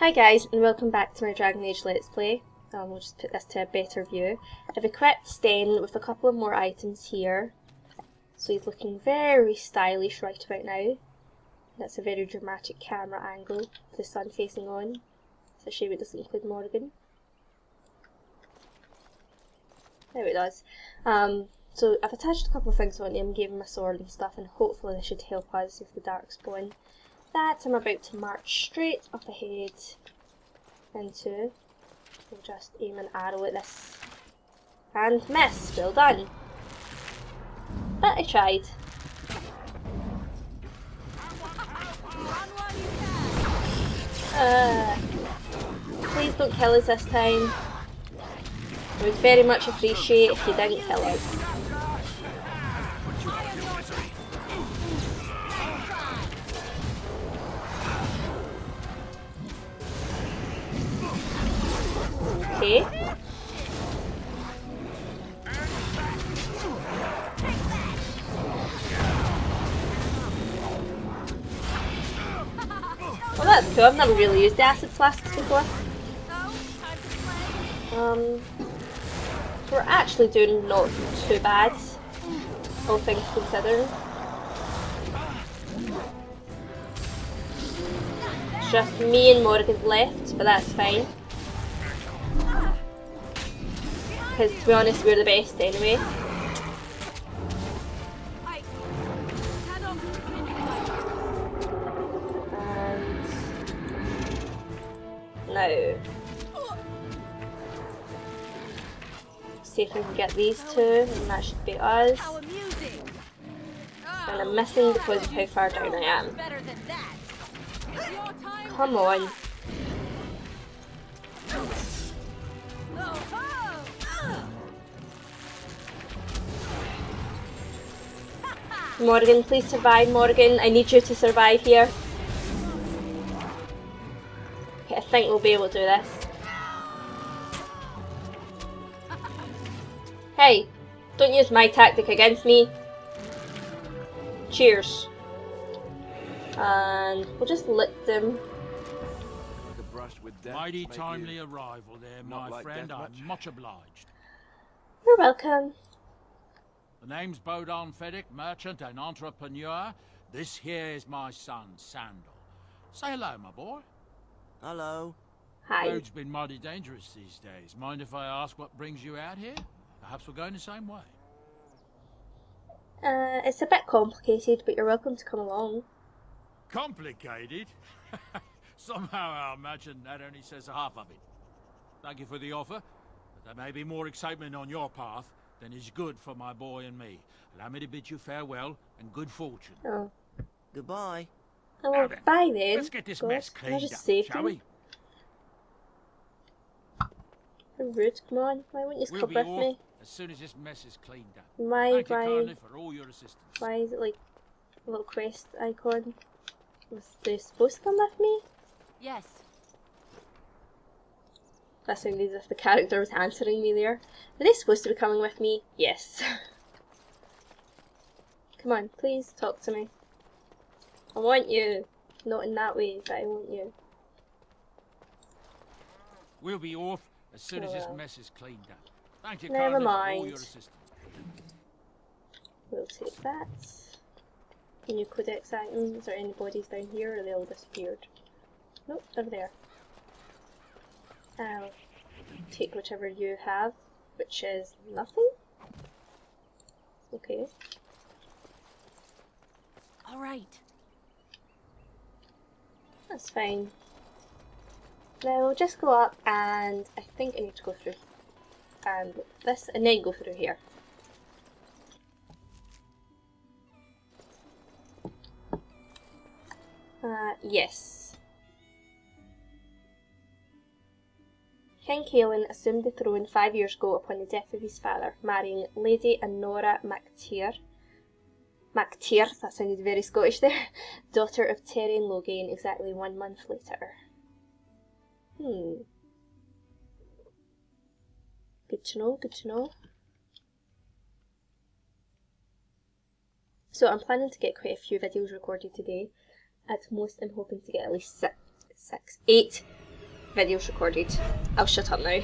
Hi guys, and welcome back to my Dragon Age Let's Play. We'll just put this to a better view. I've equipped Sten with a couple of more items here. So he's looking very stylish right about now. That's a very dramatic camera angle with the sun facing on. It's a shame it doesn't include Morgan. There it does. So I've attached a couple of things on him, gave him a sword and stuff, and hopefully this should help us with the Darkspawn. That I'm about to march straight up ahead into. We'll just aim an arrow at this. And miss! Well done! But I tried. Please don't kill us this time. I would very much appreciate if you didn't kill us. Okay. Well, that's cool. I've never really used acid flasks before. We're actually doing not too bad, all things considered. It's just me and Morgan left, but that's fine. Because to be honest, we're the best anyway. And now, see if we can get these two, and that should be us. And I'm missing because of how far down I am. Come on. Morgan, please survive, Morgan. I need you to survive here. Okay, I think we'll be able to do this. Hey, don't use my tactic against me. Cheers. And we'll just lick them. Mighty timely arrival there, my friend. I'm much obliged. You're welcome. The name's Bodon Feddick, merchant and entrepreneur. This here is my son, Sandal. Say hello, my boy. Hello. Hi. Road's been mighty dangerous these days. Mind if I ask what brings you out here? Perhaps we're going the same way. It's a bit complicated, but you're welcome to come along. Complicated? Somehow I imagine that only says half of it. Thank you for the offer, but there may be more excitement on your path than is good for my boy and me. Allow me to bid you farewell and good fortune. Oh. Goodbye. Oh, well, bye then. Let's get this God, mess can I cleaned just up, save shall him? we? How rude, come on. Why won't you We'll come be with off me? as soon as this mess is cleaned up. Why Thank you kindly for all your assistance. Why is it like a little quest icon? Was they supposed to come with me? Yes. That sounded as if the character was answering me there. Are they supposed to be coming with me? Yes. Come on, please talk to me. I want you. Not in that way, but I want you. We'll be off as soon as this well. mess is cleaned up. Thank you Never kindly for all mind. your assistance. We'll take that. New codex items. Is there any bodies down here, or they all disappeared? Nope, they're there. I'll take whichever you have, which is nothing. Okay. All right. That's fine. Now we'll just go up, and I think I need to go through and this, and then go through here. Yes. King Caelan assumed the throne 5 years ago upon the death of his father, marrying Lady Anora MacTair. MacTair, that sounded very Scottish there. Daughter of Terry and Logain, exactly 1 month later. Good to know, good to know. So I'm planning to get quite a few videos recorded today. At most I'm hoping to get at least 8 Video's recorded. I'll shut up now.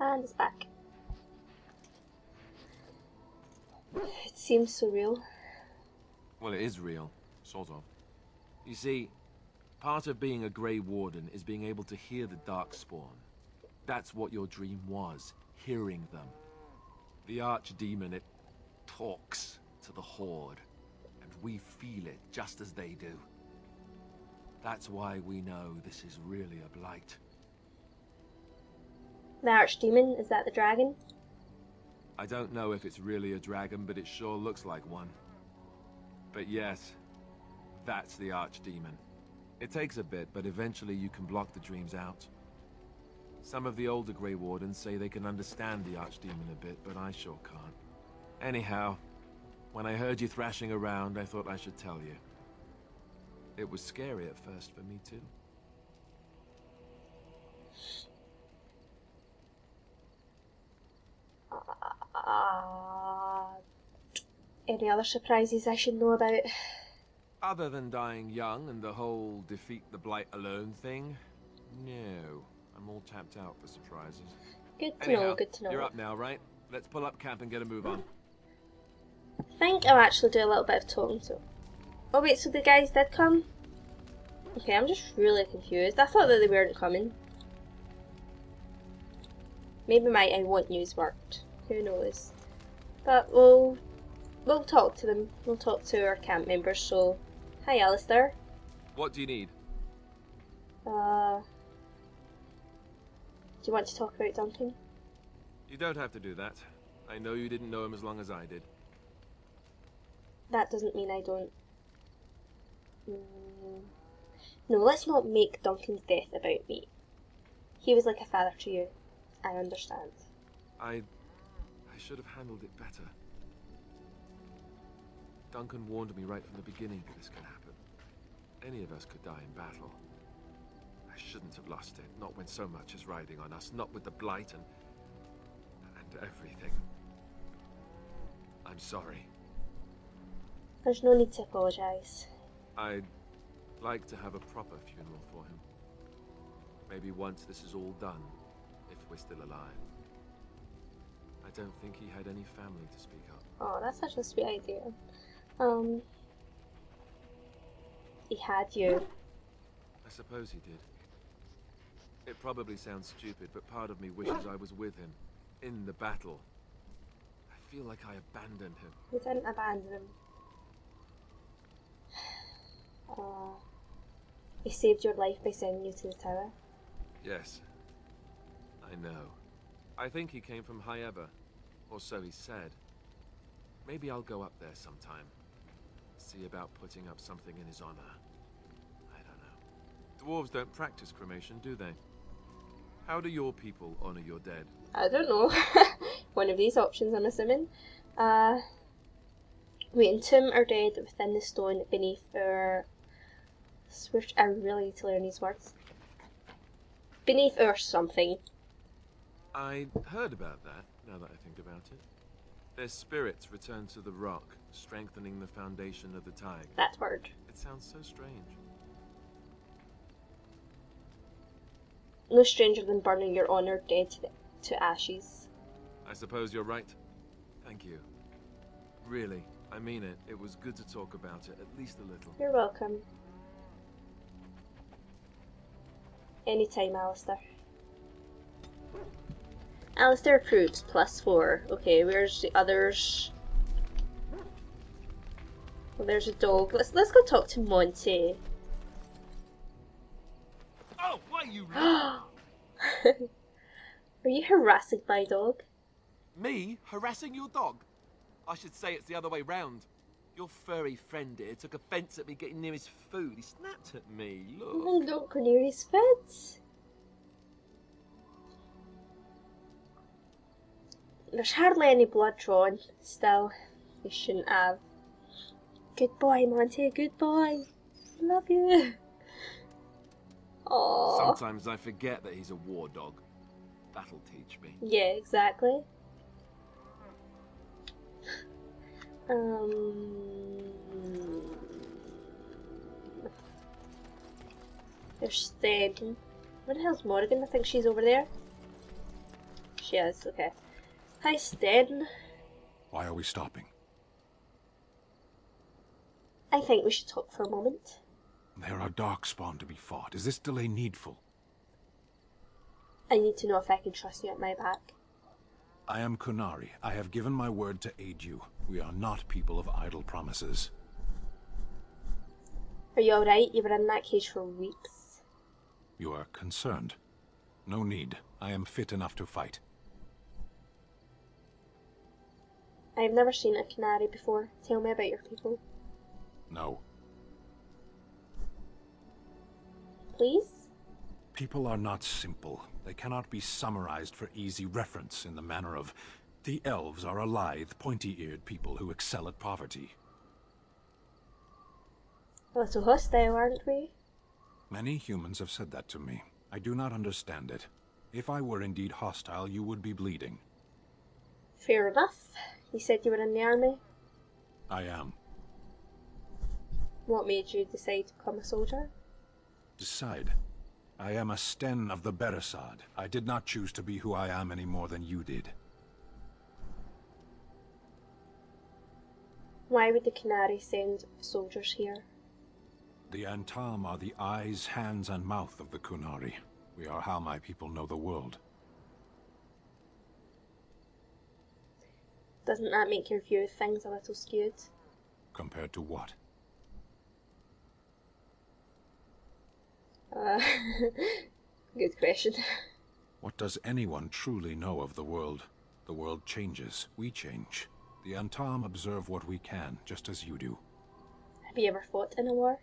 And it's back. It seems so real. Well, it is real, sort of. You see, part of being a Grey Warden is being able to hear the Darkspawn. That's what your dream was, hearing them. The Archdemon, it talks to the Horde, and we feel it just as they do. That's why we know this is really a blight. The Archdemon, is that the dragon? I don't know if it's really a dragon, but it sure looks like one. But yes, that's the Archdemon. It takes a bit, but eventually you can block the dreams out. Some of the older Grey Wardens say they can understand the Archdemon a bit, but I sure can't. Anyhow, when I heard you thrashing around, I thought I should tell you. It was scary at first for me too. Any other surprises I should know about? Other than dying young and the whole defeat the Blight alone thing, no. I'm all tapped out for surprises. Good to Anyhow, know, good to know. You're up now, right? Let's pull up camp and get a move on. I think I'll actually do a little bit of talking to. Oh wait, so the guys did come? Okay, I'm just really confused. I thought that they weren't coming. Maybe my I want news worked. Who knows? But we'll talk to them. We'll talk to our camp members. So, hi Alistair. What do you need? Do you want to talk about Duncan? You don't have to do that. I know you didn't know him as long as I did. That doesn't mean I don't. No, let's not make Duncan's death about me. He was like a father to you. I understand. I should have handled it better. Duncan warned me right from the beginning that this could happen. Any of us could die in battle. I shouldn't have lost it, not when so much is riding on us, not with the Blight and everything. I'm sorry. There's no need to apologise. I'd like to have a proper funeral for him. Maybe once this is all done, if we're still alive. I don't think he had any family to speak of. Oh, that's such a sweet idea. He had you. I suppose he did. It probably sounds stupid, but part of me wishes I was with him, in the battle. I feel like I abandoned him. You didn't abandon him. He saved your life by sending you to the tower. Yes, I know. I think he came from High Ever, or so he said. Maybe I'll go up there sometime. See about putting up something in his honor. I don't know. Dwarves don't practice cremation, do they? How do your people honor your dead? I don't know. One of these options, I'm assuming. We entomb our dead within the stone beneath our... I really need to learn these words. Beneath our something. I heard about that, now that I think about it. Their spirits return to the rock, strengthening the foundation of the tide. That word. It sounds so strange. No stranger than burning your honoured dead to ashes. I suppose you're right. Thank you. Really, I mean it. It was good to talk about it, at least a little. You're welcome. Anytime, Alistair. Alistair approves, +4. Okay, where's the others? Well, there's a dog. Let's go talk to Monty. Oh, why you? Are you harassing my dog? Me? Harassing your dog? I should say it's the other way round. Your furry friend here took offence at me getting near his food. He snapped at me, look. Don't go near his fence. There's hardly any blood drawn. Still, you shouldn't have. Good boy, Monty. Good boy. Love you. Aww. Sometimes I forget that he's a war dog. That'll teach me. Yeah, exactly. There's Sten. Where the hell's Morrigan? I think she's over there. She is, okay. Hi, Sten. Why are we stopping? I think we should talk for a moment. There are darkspawn to be fought. Is this delay needful? I need to know if I can trust you at my back. I am Kunari. I have given my word to aid you. We are not people of idle promises. Are you alright? You were in that cage for weeks. You are concerned. No need. I am fit enough to fight. I've never seen a canary before. Tell me about your people. No. Please? People are not simple. They cannot be summarized for easy reference in the manner of, the elves are a lithe, pointy-eared people who excel at poverty. A little hostile, aren't we? Many humans have said that to me. I do not understand it. If I were indeed hostile, you would be bleeding. Fair enough. You said you were in the army. I am. What made you decide to become a soldier? Decide. I am a Sten of the Beresad. I did not choose to be who I am any more than you did. Why would the Canary send soldiers here? The Antam are the eyes, hands, and mouth of the Kunari. We are how my people know the world. Doesn't that make your view of things a little skewed? Compared to what? Good question. What does anyone truly know of the world? The world changes. We change. The Antam observe what we can, just as you do. Have you ever fought in a war?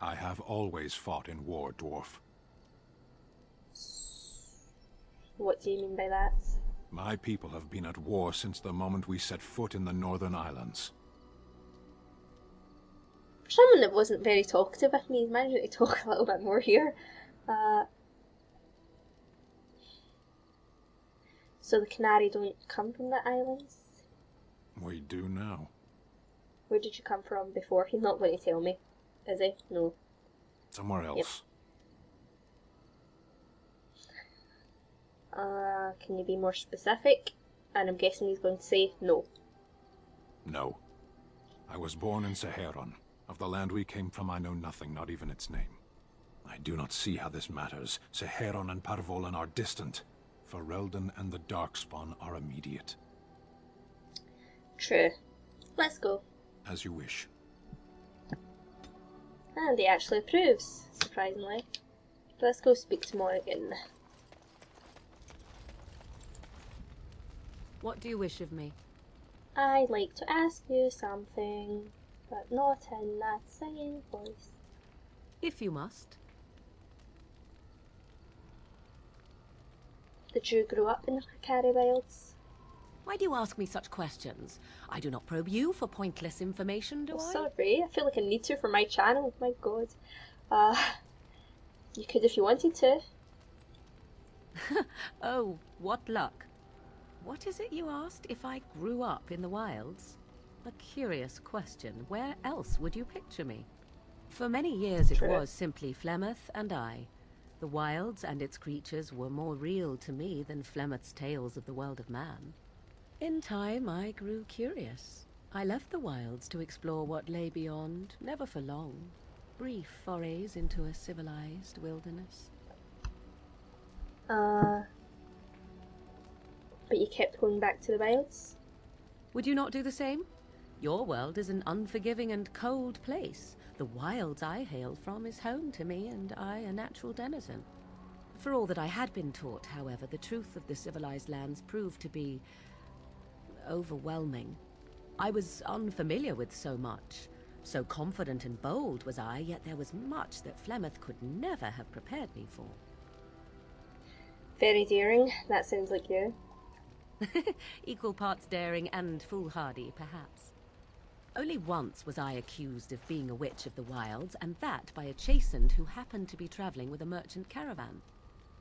I have always fought in war, dwarf. What do you mean by that? My people have been at war since the moment we set foot in the Northern Islands. For someone that wasn't very talkative with me, he's managing to talk a little bit more here. So the Canary don't come from the islands? We do now. Where did you come from before? He's not going to tell me, is he? No. Somewhere else. Can you be more specific? And I'm guessing he's going to say no. No. I was born in Zevran. Of the land we came from, I know nothing, not even its name. I do not see how this matters. Zevran and Parvolan are distant. Ferelden and the Darkspawn are immediate. True. Let's go. As you wish. And he actually approves, surprisingly. Let's go speak to Morrigan. What do you wish of me? I'd like to ask you something, but not in that singing voice. If you must. Did you grow up in the Carry Wilds? Why do you ask me such questions? I do not probe you for pointless information, do I? Sorry, I feel like I need to for my channel. My god. You could if you wanted to. Oh, what luck. What is it you asked? If I grew up in the wilds? A curious question. Where else would you picture me? For many years it was simply Flemeth and I. The wilds and its creatures were more real to me than Flemeth's tales of the world of man. In time I grew curious. I left the wilds to explore what lay beyond, never for long. Brief forays into a civilized wilderness. But you kept going back to the wilds? Would you not do the same? Your world is an unforgiving and cold place. The wilds I hail from is home to me, and I a natural denizen. For all that I had been taught, however, the truth of the civilized lands proved to be overwhelming. I was unfamiliar with so much. So confident and bold was I, yet there was much that Flemeth could never have prepared me for. Very daring. That sounds like you. Equal parts daring and foolhardy, perhaps. Only once was I accused of being a witch of the wilds, and that by a chastened who happened to be traveling with a merchant caravan.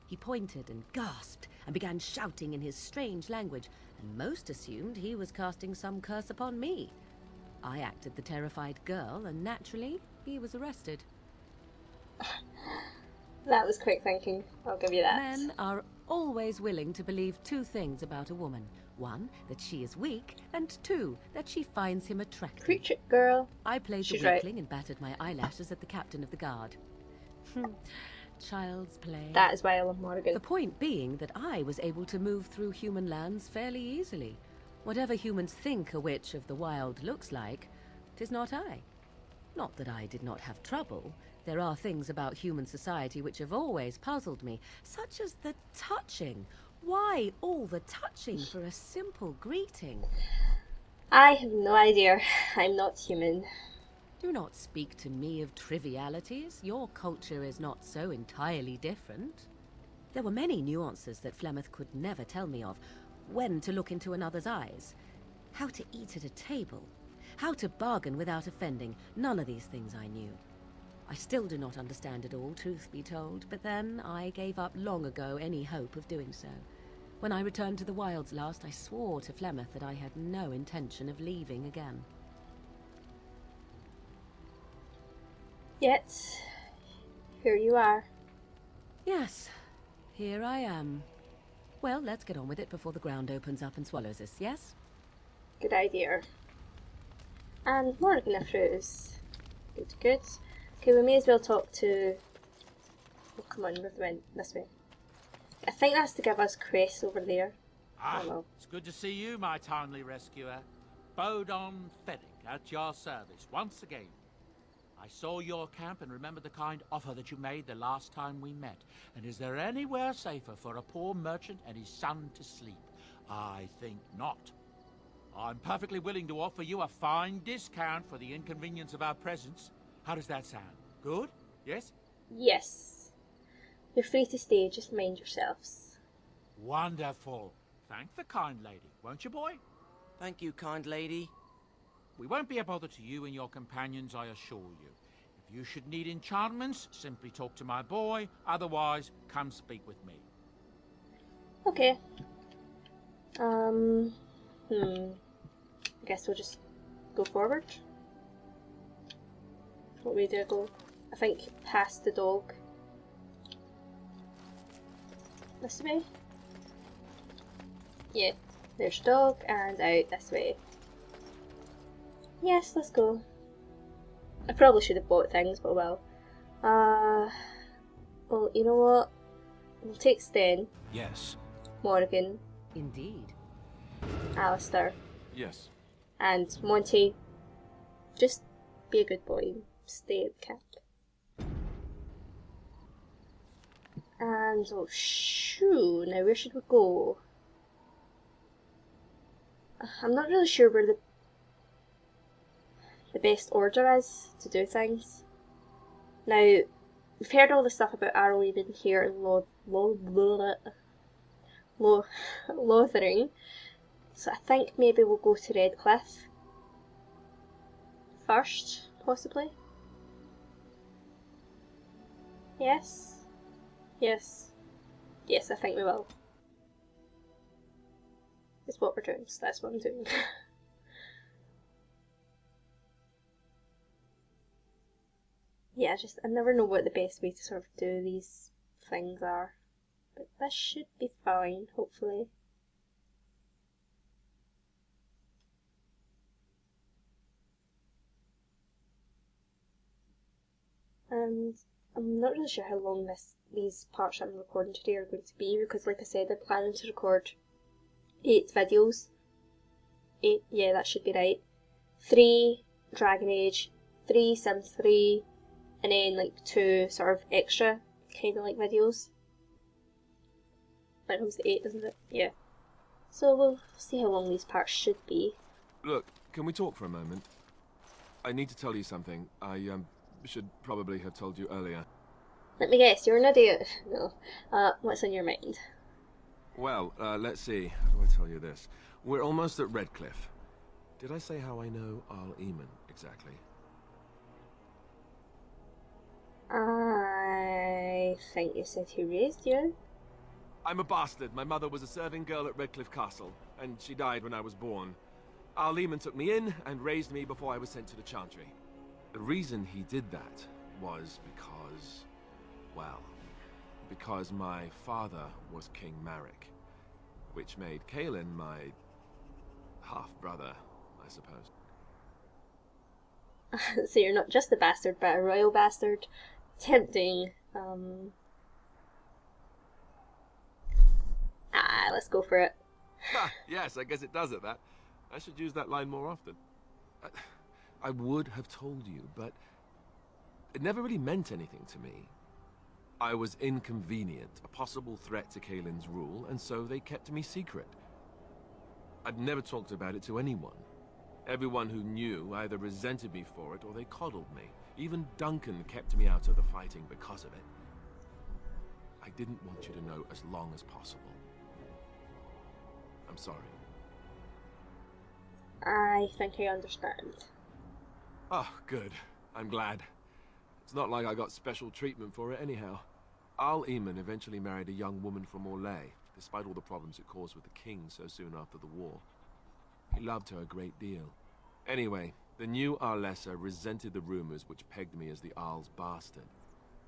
He pointed and gasped and began shouting in his strange language, and most assumed he was casting some curse upon me. I acted the terrified girl, and naturally, he was arrested. That was quick thinking, I'll give you that. Men are always willing to believe two things about a woman. One, that she is weak, and two, that she finds him attractive. Preach it, girl. I played She's the right. weakling and battered my eyelashes at the captain of the guard. Child's play. That is why I love Morrigan. The point being that I was able to move through human lands fairly easily. Whatever humans think a witch of the wild looks like, 'tis not I. Not that I did not have trouble. There are things about human society which have always puzzled me, such as the touching. Why all the touching for a simple greeting? I have no idea. I'm not human. Do not speak to me of trivialities. Your culture is not so entirely different. There were many nuances that Flemeth could never tell me of. When to look into another's eyes. How to eat at a table. How to bargain without offending. None of these things I knew. I still do not understand it all, truth be told, but then I gave up long ago any hope of doing so. When I returned to the wilds last, I swore to Flemeth that I had no intention of leaving again. Yet, here you are. Yes, here I am. Well, let's get on with it before the ground opens up and swallows us, yes? Good idea. And Morrigan approves. Good, good. Okay, we may as well talk to... Oh, come on, we went this way. I think that's to give us Cress over there. Ah, Oh, well. it's good to see you, my timely rescuer. Bodon Feddick, at your service, once again. I saw your camp and remember the kind offer that you made the last time we met. And is there anywhere safer for a poor merchant and his son to sleep? I think not. I'm perfectly willing to offer you a fine discount for the inconvenience of our presence. How does that sound? Good? Yes? Yes. You're free to stay, just mind yourselves. Wonderful. Thank the kind lady, won't you, boy? Thank you, kind lady. We won't be a bother to you and your companions, I assure you. If you should need enchantments, simply talk to my boy. Otherwise, come speak with me. Okay. I guess we'll just go forward. What way do I go? I think past the dog. This way? Yeah, there's dog and out this way. Yes, let's go. I probably should have bought things, but well. Well, you know what? We'll take Sten, Yes. Morrigan, Indeed. Alistair, Yes. and Monty. Just be a good boy. Stay at the camp. And oh shoo, now where should we go? I'm not really sure where the best order is to do things. Now, we've heard all the stuff about Arrowhaven here in Lothering, so I think maybe we'll go to Redcliffe first, possibly. Yes? Yes. Yes, I think we will. It's what we're doing, so that's what I'm doing. Yeah, I never know what the best way to sort of do these things are. But this should be fine, hopefully. And I'm not really sure how long these parts I'm recording today are going to be, because like I said, I'm planning to record 8 videos. 8, yeah, that should be right. 3 Dragon Age, 3 Sims 3, and then like 2 sort of extra kind of like videos. That comes to 8, doesn't it? Yeah. So we'll see how long these parts should be. Look, can we talk for a moment? I need to tell you something. I should probably have told you earlier. Let me guess, you're an idiot. No. What's on your mind? Well, let's see. How do I tell you this? We're almost at Redcliffe. Did I say how I know Al Eamon exactly? I think you said he raised you. I'm a bastard. My mother was a serving girl at Redcliffe Castle, and she died when I was born. Al Eamon took me in and raised me before I was sent to the Chantry. The reason he did that was because, well, because my father was King Marek, which made Kaelin my half-brother, I suppose. So you're not just a bastard, but a royal bastard. Tempting. Let's go for it. Yes, I guess it does at that. I should use that line more often. I would have told you, but it never really meant anything to me. I was inconvenient, a possible threat to Kaelin's rule, and so they kept me secret. I'd never talked about it to anyone. Everyone who knew either resented me for it or they coddled me. Even Duncan kept me out of the fighting because of it. I didn't want you to know as long as possible. I'm sorry. I think I understand. Oh, good. I'm glad. It's not like I got special treatment for it anyhow. Al Eamon eventually married a young woman from Orlais, despite all the problems it caused with the king so soon after the war. He loved her a great deal. Anyway, the new Arlessa resented the rumors which pegged me as the Arl's bastard.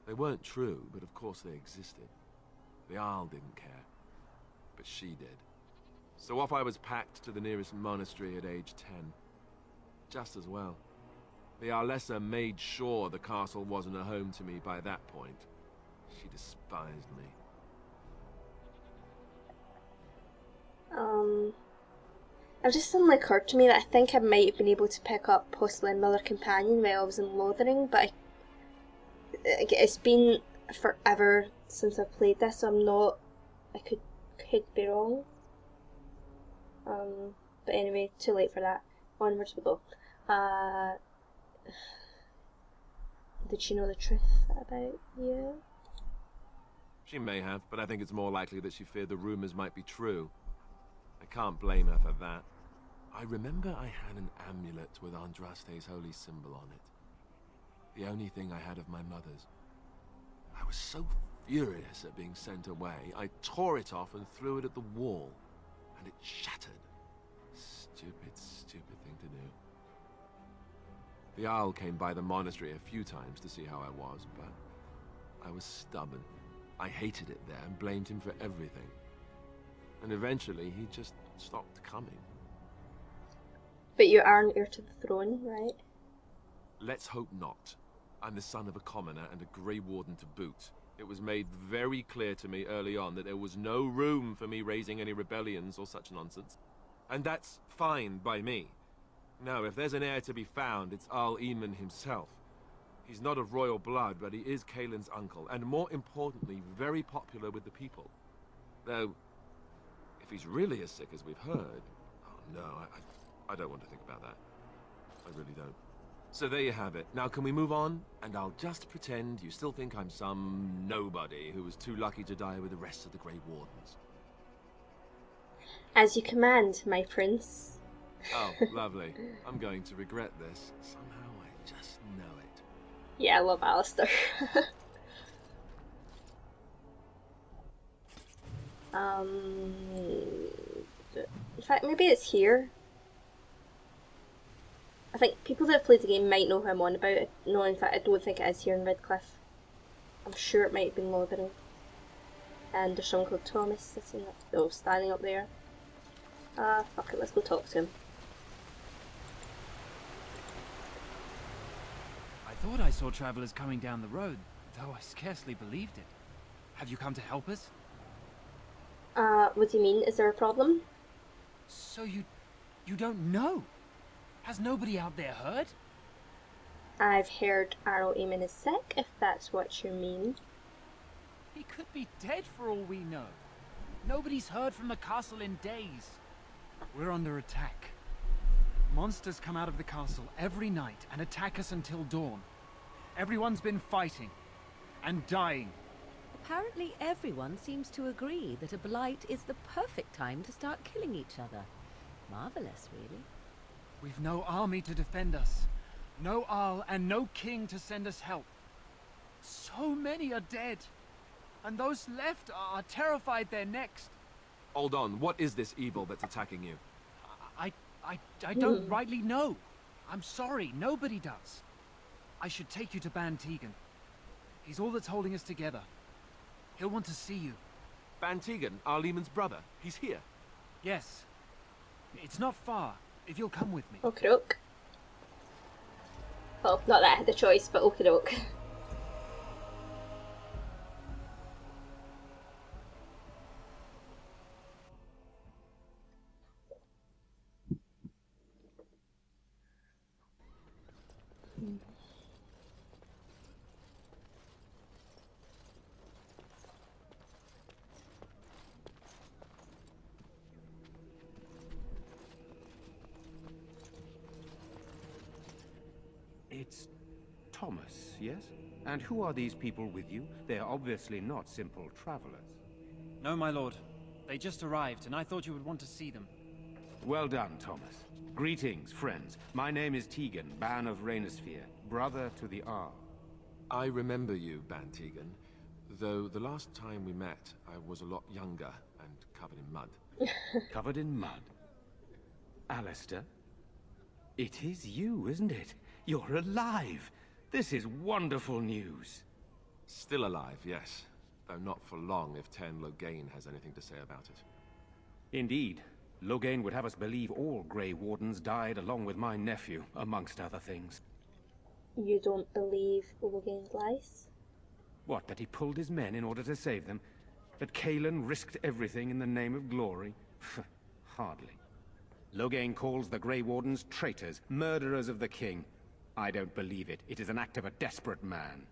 They weren't true, but of course they existed. The Arl didn't care, but she did. So off I was packed to the nearest monastery at age 10. Just as well. The Arlessa made sure the castle wasn't a home to me by that point. She despised me. It just suddenly occurred to me that I think I might have been able to pick up possibly another companion while I was in Lothering, but it's been forever since I've played this, so I'm not... I could be wrong. But anyway, too late for that. Onwards we go. Did she know the truth about you? She may have, but I think it's more likely that she feared the rumors might be true. I can't blame her for that. I remember I had an amulet with Andraste's holy symbol on it. The only thing I had of my mother's. I was so furious at being sent away, I tore it off and threw it at the wall. And it shattered. Stupid, stupid thing to do. The Owl came by the monastery a few times to see how I was, but I was stubborn. I hated it there and blamed him for everything. And eventually he just stopped coming. But you are an heir to the throne, right? Let's hope not. I'm the son of a commoner and a Grey Warden to boot. It was made very clear to me early on that there was no room for me raising any rebellions or such nonsense. And that's fine by me. No, if there's an heir to be found, it's Al Eamon himself. He's not of royal blood, but he is Kaelin's uncle, and more importantly, very popular with the people. Though, if he's really as sick as we've heard... Oh no, I don't want to think about that. I really don't. So there you have it. Now can we move on? And I'll just pretend you still think I'm some nobody who was too lucky to die with the rest of the Grey Wardens. As you command, my prince. Oh, lovely. I'm going to regret this. Somehow I just know it. Yeah, I love Alistair. In fact, maybe it's here. I think people that have played the game might know who I'm on about. No, in fact, I don't think it is here in Redcliffe. I'm sure it might have been Lothering. And there's someone called Thomas sitting up, standing up there. Fuck it, let's go talk to him. I thought I saw travelers coming down the road, though I scarcely believed it. Have you come to help us? What do you mean? Is there a problem? So you don't know? Has nobody out there heard? I've heard Arl Eamon is sick, if that's what you mean. He could be dead for all we know. Nobody's heard from the castle in days. We're under attack. Monsters come out of the castle every night and attack us until dawn. Everyone's been fighting and dying. Apparently everyone seems to agree that a blight is the perfect time to start killing each other. Marvelous, really. We've no army to defend us. No Arl and no king to send us help. So many are dead. And those left are terrified they're next. Hold on, what is this evil that's attacking you? I don't rightly know. I'm sorry, nobody does. I should take you to Ban Tegan. He's all that's holding us together. He'll want to see you. Ban Tegan, Arlemon's brother. He's here. Yes. It's not far, if you'll come with me. Okie doke. Well, not that I had the choice, but okie doke. It's Thomas, yes? And who are these people with you? They are obviously not simple travelers. No, my lord. They just arrived, and I thought you would want to see them. Well done, Thomas. Greetings, friends. My name is Tegan, Ban of Rainersphere, brother to the Arl. I remember you, Ban Tegan. Though the last time we met, I was a lot younger and covered in mud. Covered in mud? Alistair? It is you, isn't it? You're alive! This is wonderful news. Still alive, yes. Though not for long if Ten Loghain has anything to say about it. Indeed. Loghain would have us believe all Grey Wardens died along with my nephew, amongst other things. You don't believe Loghain's lies? What, that he pulled his men in order to save them? That Cailan risked everything in the name of glory? Hardly. Loghain calls the Grey Wardens traitors, murderers of the king. I don't believe it. It is an act of a desperate man.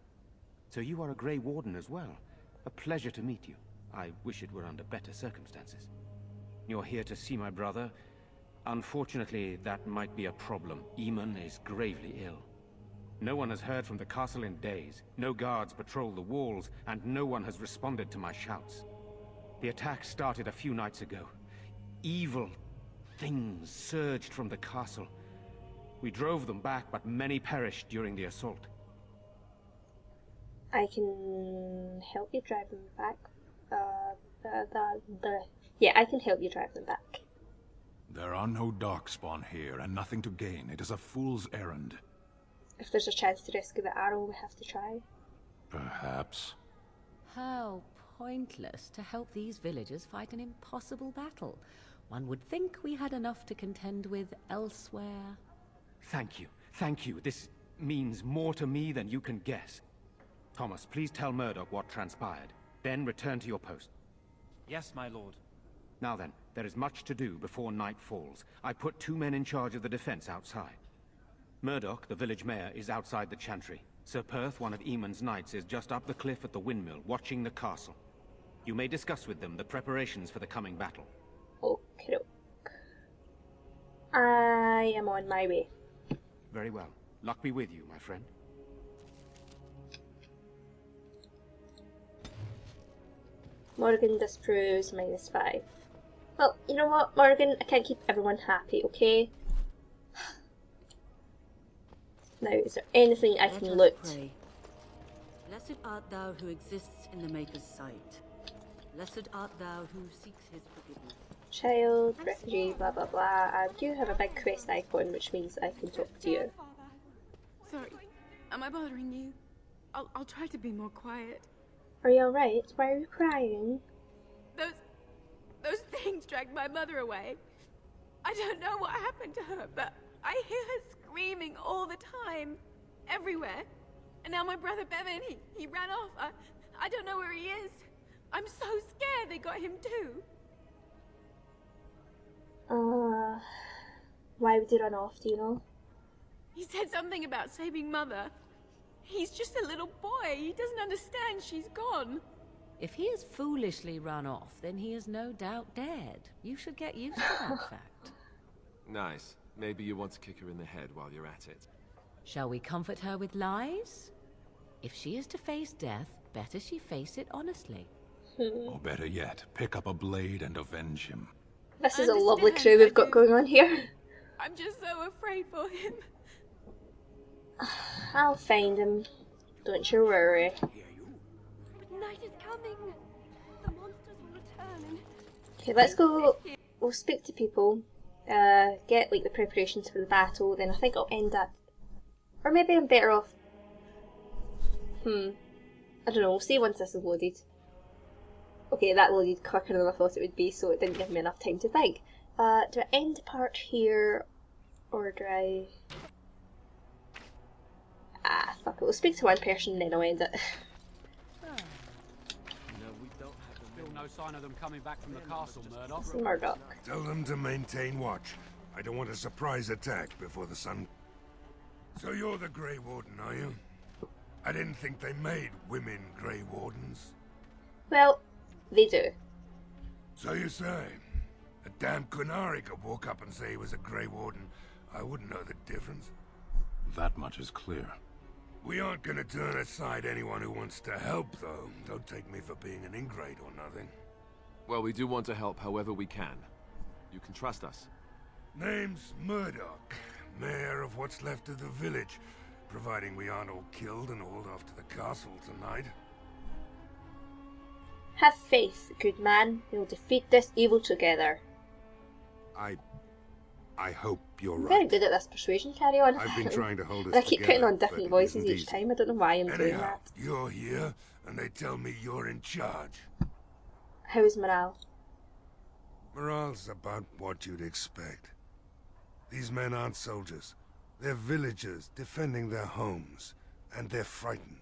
So you are a Grey Warden as well. A pleasure to meet you. I wish it were under better circumstances. You're here to see my brother. Unfortunately, that might be a problem. Eamon is gravely ill. No one has heard from the castle in days. No guards patrol the walls, and no one has responded to my shouts. The attack started a few nights ago. Evil things surged from the castle. We drove them back, but many perished during the assault. I can help you drive them back. Yeah, I can help you drive them back. There are no darkspawn here, and nothing to gain. It is a fool's errand. If there's a chance to rescue the arrow, we have to try. Perhaps. How pointless to help these villagers fight an impossible battle. One would think we had enough to contend with elsewhere. Thank you. Thank you. This means more to me than you can guess. Thomas, please tell Murdoch what transpired. Then return to your post. Yes, my lord. Now then, there is much to do before night falls. I put 2 men in charge of the defense outside. Murdoch, the village mayor, is outside the chantry. Sir Perth, one of Eamon's knights, is just up the cliff at the windmill, watching the castle. You may discuss with them the preparations for the coming battle. Okay. I am on my way. Very well. Luck be with you, my friend. Morgan disproves -5. Well, you know what, Morgan? I can't keep everyone happy, okay? Now, is there anything I can loot? Pray. Blessed art thou who exists in the Maker's sight. Blessed art thou who seeks his forgiveness. Child, refugee, blah blah blah. I do have a big quest icon, which means I can talk to you. Sorry, am I bothering you? I'll try to be more quiet. Are you alright? Why are you crying? Those things dragged my mother away. I don't know what happened to her, but I hear her screaming all the time, everywhere. And now my brother Bevan, he ran off. I don't know where he is. I'm so scared they got him too. Why would he run off, do you know? He said something about saving Mother. He's just a little boy. He doesn't understand she's gone. If he has foolishly run off, then he is no doubt dead. You should get used to that fact. Nice. Maybe you want to kick her in the head while you're at it. Shall we comfort her with lies? If she is to face death, better she face it honestly. Or better yet, pick up a blade and avenge him. This is a lovely crew we've got going on here. I'm just so afraid for him. I'll find him. Don't you worry. But night is coming. The monsters will return and... Okay, let's go. We'll speak to people. Get like the preparations for the battle. Then I think I'll end that. Or maybe I'm better off. I don't know. We'll see once this is loaded. Okay, that loaded quicker than I thought it would be, so it didn't give me enough time to think. Do I end the part here, or do I... Ah, fuck it. We'll speak to one person and then I'll end it. Still no sign of them coming back from the castle, Murdoch. It's Murdoch. Tell them to maintain watch. I don't want a surprise attack before the sun... So you're the Grey Warden, are you? I didn't think they made women Grey Wardens. Well, they do. So you say. A damn Qunari could walk up and say he was a Grey Warden. I wouldn't know the difference. That much is clear. We aren't gonna turn aside anyone who wants to help, though. Don't take me for being an ingrate or nothing. Well, we do want to help however we can. You can trust us. Name's Murdoch, mayor of what's left of the village, providing we aren't all killed and hauled off to the castle tonight. Have faith, good man. We'll defeat this evil together. I hope you're I'm right. very good at this persuasion, carry on. I've been trying to hold us And I keep together, putting on but different it voices isn't each easy. time. I don't know why I'm doing Anyhow, that. you're here, and they tell me you're in charge. How is morale? Morale's about what you'd expect. These men aren't soldiers. They're villagers defending their homes, and they're frightened.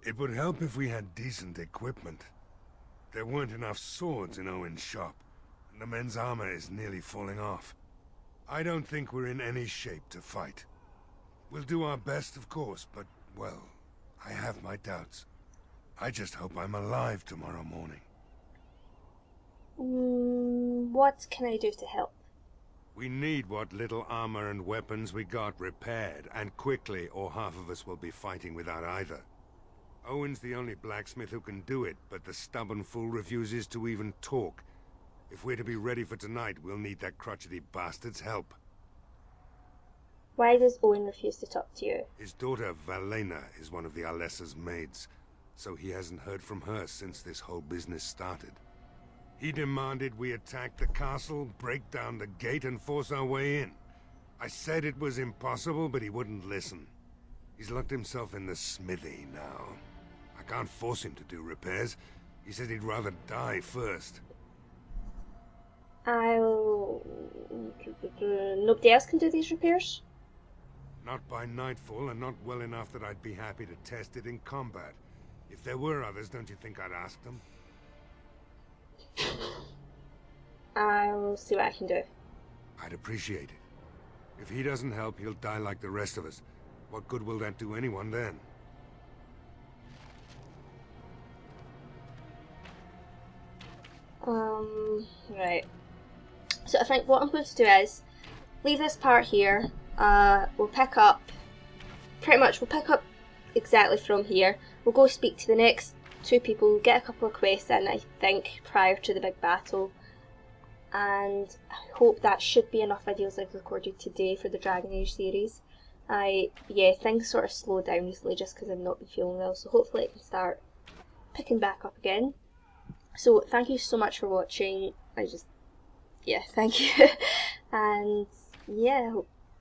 It would help if we had decent equipment. There weren't enough swords in Owen's shop, and the men's armor is nearly falling off. I don't think we're in any shape to fight. We'll do our best, of course, but, well, I have my doubts. I just hope I'm alive tomorrow morning. What can I do to help? We need what little armor and weapons we got repaired, and quickly, or half of us will be fighting without either. Owen's the only blacksmith who can do it, but the stubborn fool refuses to even talk. If we're to be ready for tonight, we'll need that crotchety bastard's help. Why does Owen refuse to talk to you? His daughter, Valena, is one of the Alessa's maids, so he hasn't heard from her since this whole business started. He demanded we attack the castle, break down the gate, and force our way in. I said it was impossible, but he wouldn't listen. He's locked himself in the smithy now. I can't force him to do repairs. He said he'd rather die first. Nobody else can do these repairs? Not by nightfall, and not well enough that I'd be happy to test it in combat. If there were others, don't you think I'd ask them? I'll see what I can do. I'd appreciate it. If he doesn't help, he'll die like the rest of us. What good will that do anyone then? Right. So I think what I'm going to do is leave this part here. We'll pick up, we'll pick up exactly from here. We'll go speak to the next two people, get a couple of quests in, I think, prior to the big battle. And I hope that should be enough videos I've recorded today for the Dragon Age series. Yeah, things sort of slowed down recently just because I've not been feeling well, so hopefully I can start picking back up again. So thank you so much for watching. Yeah, thank you. And yeah,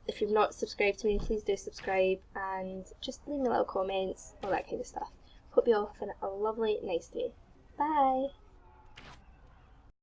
if you've not subscribed to me, please do subscribe and just leave me little comments, all that kind of stuff. Hope you all have a lovely, nice day. Bye!